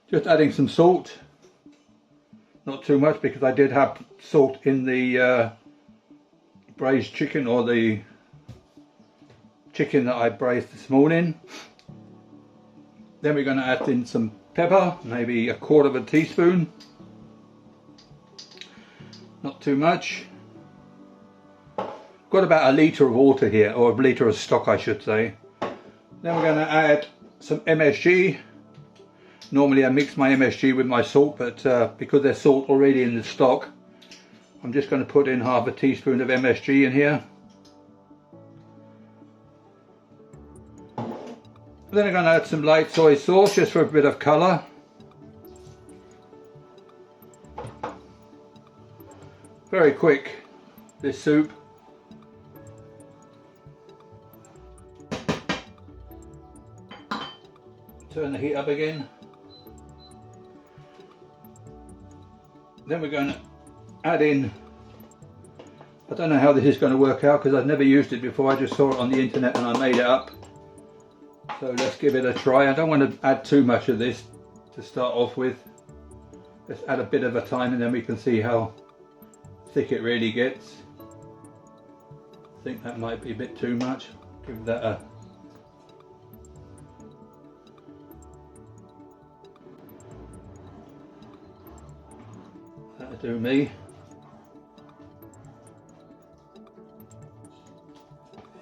Just adding some salt, not too much because I did have salt in the braised chicken, or the chicken that I braised this morning. Then we're going to add in some pepper, maybe 1/4 teaspoon, not too much. Got about 1 litre of water here, or 1 litre of stock I should say. Then we're going to add some MSG. Normally I mix my MSG with my salt, but because there's salt already in the stock, I'm just going to put in 1/2 teaspoon of MSG in here. Then I'm going to add some light soy sauce just for a bit of colour. Very quick, this soup. Turn the heat up again. Then we're going to add in, I don't know how this is going to work out because I've never used it before, I just saw it on the internet and I made it up. So let's give it a try. I don't want to add too much of this to start off with. Let's add a bit at a time and then we can see how thick it really gets. I think that might be a bit too much. Give that a that'll do me.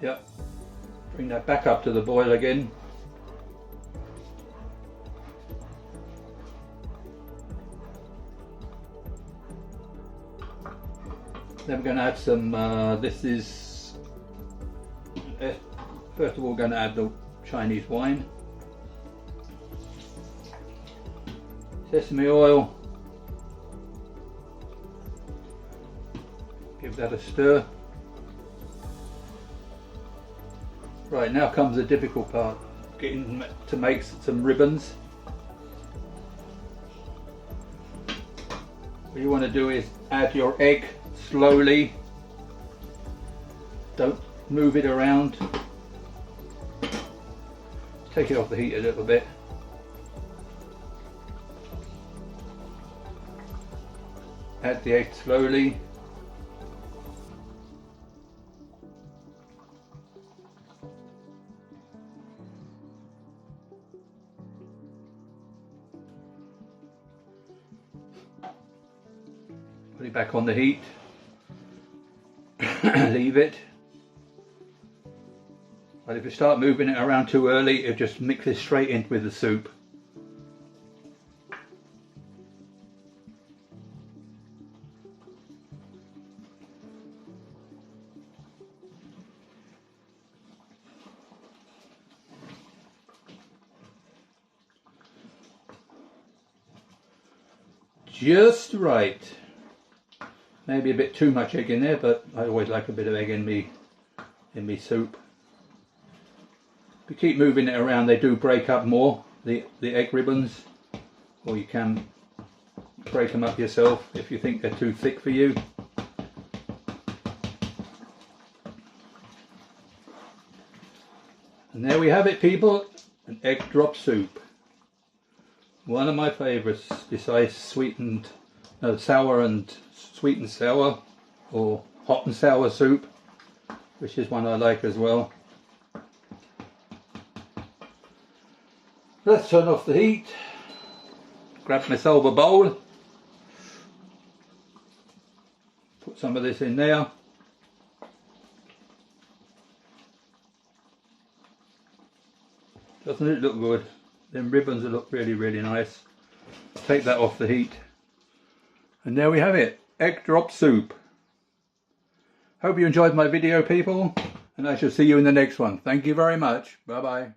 Yep. Bring that back up to the boil again. Then we're going to add some, this is, first of all going to add the Chinese wine, sesame oil, give that a stir. Right, now comes the difficult part, getting to make some ribbons. What you want to do is add your egg slowly, don't move it around, take it off the heat a little bit. Add the egg slowly. Put it back on the heat. Leave it. But if you start moving it around too early, it just mixes straight in with the soup. Just right. Maybe a bit too much egg in there, but I always like a bit of egg in me soup. If you keep moving it around, they do break up more, the egg ribbons, or you can break them up yourself if you think they're too thick for you. And there we have it, people, an egg drop soup. One of my favourites, besides sour and sweet and sour, or hot and sour soup, which is one I like as well. Let's turn off the heat, grab myself a bowl, put some of this in there. Doesn't it look good? Them ribbons look really, really nice. Take that off the heat. And there we have it, egg drop soup. Hope you enjoyed my video, people, and I shall see you in the next one. Thank you very much. Bye bye.